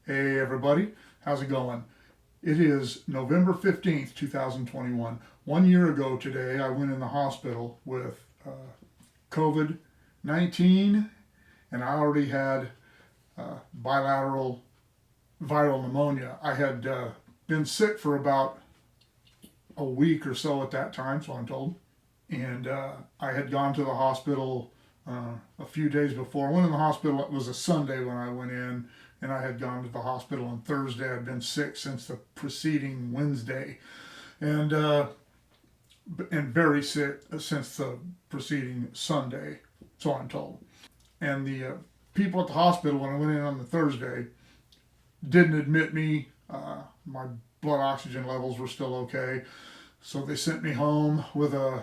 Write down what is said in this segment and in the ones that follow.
Hey everybody, how's it going? It is November 15th, 2021. 1 year ago today, I went in the hospital with COVID-19, and I already had bilateral viral pneumonia. I had been sick for about a week or so at that time, so I'm told. And I had gone to the hospital a few days before. I went in the hospital, it was a Sunday when I went in, and I had gone to the hospital on Thursday. I'd been sick since the preceding Wednesday, and very sick since the preceding Sunday, so I'm told. And the people at the hospital, when I went in on the Thursday, didn't admit me. My blood oxygen levels were still okay, so they sent me home with a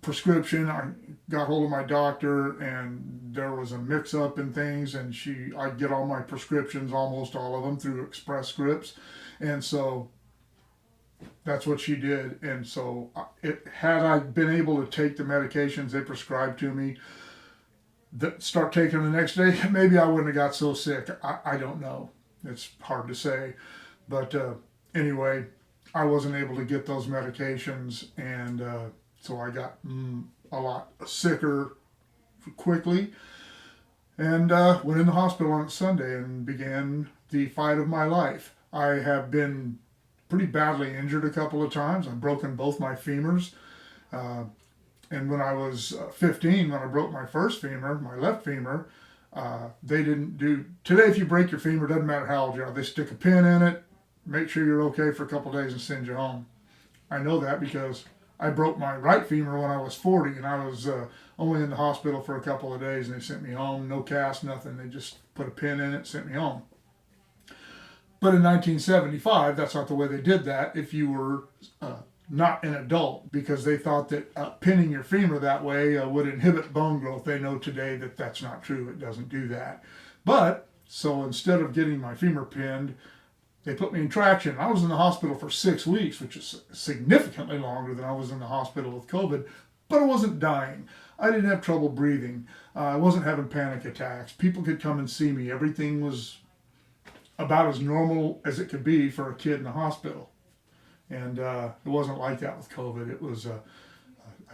prescription. I got hold of my doctor, and there was a mix-up in things, and I'd get all my prescriptions, almost all of them, through Express Scripts, and so that's what she did. And so had I been able to take the medications they prescribed to me, start taking them the next day, maybe I wouldn't have got so sick. I don't know. It's hard to say, but anyway, I wasn't able to get those medications, and so I got a lot sicker quickly, and went in the hospital on Sunday and began the fight of my life. I have been pretty badly injured a couple of times. I've broken both my femurs. And when I was 15, when I broke my first femur, my left femur, they didn't do, today if you break your femur, doesn't matter how old you are, they stick a pin in it, make sure you're okay for a couple of days and send you home. I know that because I broke my right femur when I was 40, and I was only in the hospital for a couple of days, and they sent me home. No cast, nothing. They just put a pin in it, sent me home. But in 1975, that's not the way they did that if you were not an adult, because they thought that pinning your femur that way would inhibit bone growth. They know today that that's not true. It doesn't do that. But, so instead of getting my femur pinned, they put me in traction. I was in the hospital for 6 weeks, which is significantly longer than I was in the hospital with COVID, but I wasn't dying. I didn't have trouble breathing. I wasn't having panic attacks. People could come and see me. Everything was about as normal as it could be for a kid in the hospital. And it wasn't like that with COVID. It was a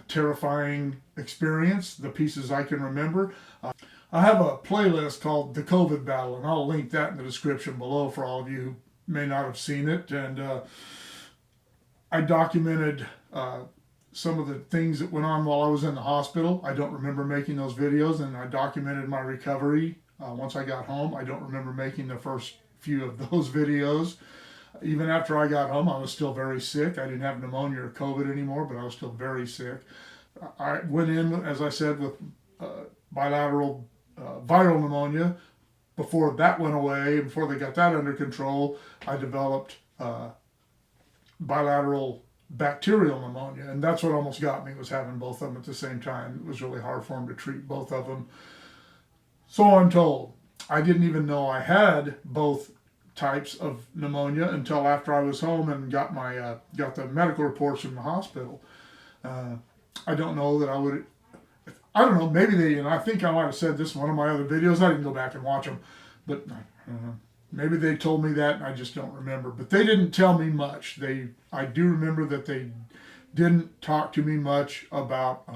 terrifying experience, the pieces I can remember. I have a playlist called The COVID Battle, and I'll link that in the description below for all of you who may not have seen it. And I documented some of the things that went on while I was in the hospital. I don't remember making those videos, and I documented my recovery once I got home. I don't remember making the first few of those videos. Even after I got home, I was still very sick. I didn't have pneumonia or COVID anymore, but I was still very sick. I went in, as I said, with bilateral viral pneumonia. Before that went away, before they got that under control, I developed bilateral bacterial pneumonia, and that's what almost got me, was having both of them at the same time. It was really hard for them to treat both of them. So I'm told. I didn't even know I had both types of pneumonia until after I was home and got my got the medical reports from the hospital. I don't know that I would. I don't know. Maybe they. And I think I might have said this in one of my other videos. I didn't go back and watch them, but maybe they told me that, and I just don't remember. But they didn't tell me much. I do remember that they didn't talk to me much about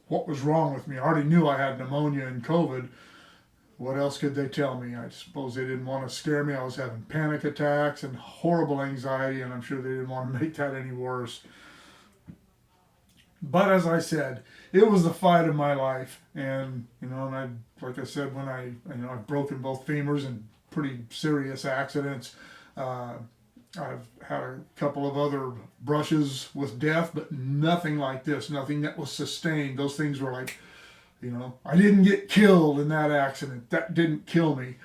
what was wrong with me. I already knew I had pneumonia and COVID. What else could they tell me? I suppose they didn't want to scare me. I was having panic attacks and horrible anxiety, and I'm sure they didn't want to make that any worse. But as I said, it was the fight of my life. And, and like I said, when I've broken both femurs in pretty serious accidents. I've had a couple of other brushes with death, but nothing like this, nothing that was sustained. Those things were like, I didn't get killed in that accident. That didn't kill me,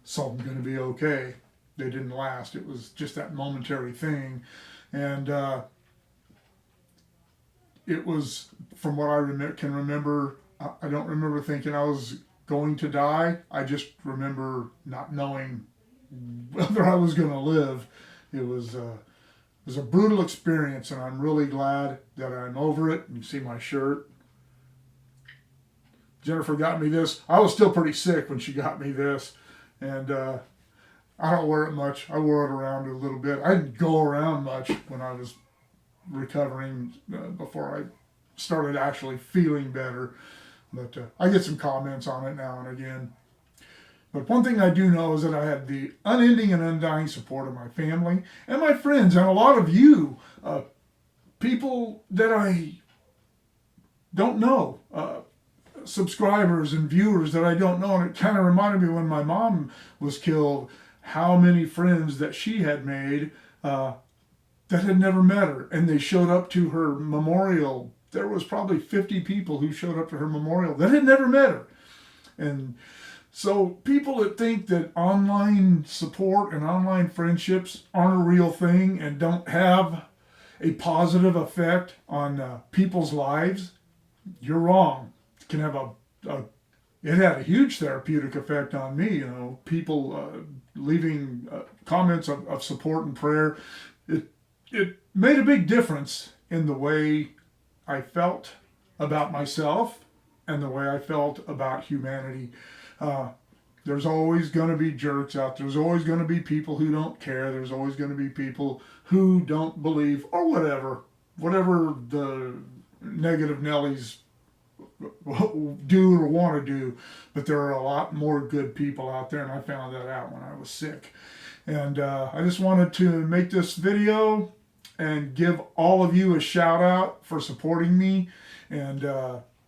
so I'm going to be okay. They didn't last. It was just that momentary thing. And it was, from what I can remember, I don't remember thinking I was going to die. I just remember not knowing whether I was going to live. It was a brutal experience, and I'm really glad that I'm over it. You see my shirt. Jennifer got me this. I was still pretty sick when she got me this, and I don't wear it much. I wore it around a little bit. I didn't go around much when I was recovering before I started actually feeling better. But I get some comments on it now and again. But one thing I do know is that I had the unending and undying support of my family and my friends and a lot of you, people that I don't know, subscribers and viewers that I don't know. And it kind of reminded me when my mom was killed, how many friends that she had made that had never met her. And they showed up to her memorial. There was probably 50 people who showed up to her memorial that had never met her. And so people that think that online support and online friendships aren't a real thing and don't have a positive effect on people's lives, you're wrong. It can have it had a huge therapeutic effect on me. You know, people leaving comments of support and prayer. It made a big difference in the way I felt about myself and the way I felt about humanity. There's always going to be jerks out there. There's always going to be people who don't care. There's always going to be people who don't believe or whatever the negative Nellies do or want to do. But there are a lot more good people out there, and I found that out when I was sick. And I just wanted to make this video and give all of you a shout out for supporting me. And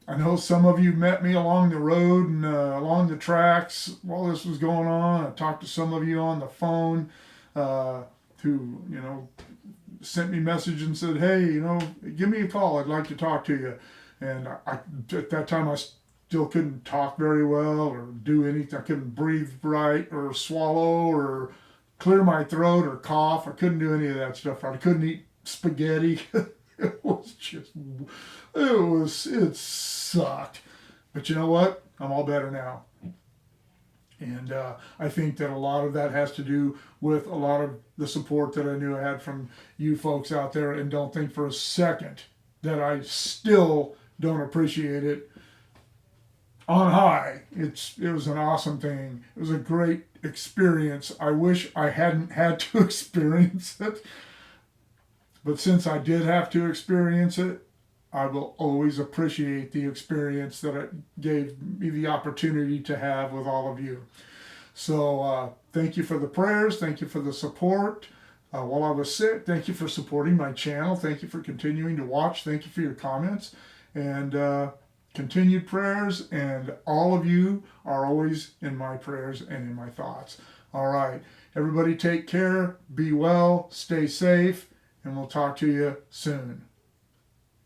I know some of you met me along the road and along the tracks while this was going on. I talked to some of you on the phone who, sent me a message and said, hey, give me a call. I'd like to talk to you. And at that time, I still couldn't talk very well or do anything. I couldn't breathe right or swallow or clear my throat or cough. I couldn't do any of that stuff. I couldn't eat spaghetti. It sucked. But you know what? I'm all better now. And I think that a lot of that has to do with a lot of the support that I knew I had from you folks out there, and don't think for a second that I still don't appreciate it on high. It was an awesome thing. It was a great experience. I wish I hadn't had to experience it. But since I did have to experience it, I will always appreciate the experience that it gave me the opportunity to have with all of you. So thank you for the prayers. Thank you for the support while I was sick. Thank you for supporting my channel. Thank you for continuing to watch. Thank you for your comments and continued prayers. And all of you are always in my prayers and in my thoughts. All right. Everybody take care. Be well. Stay safe. And we'll talk to you soon.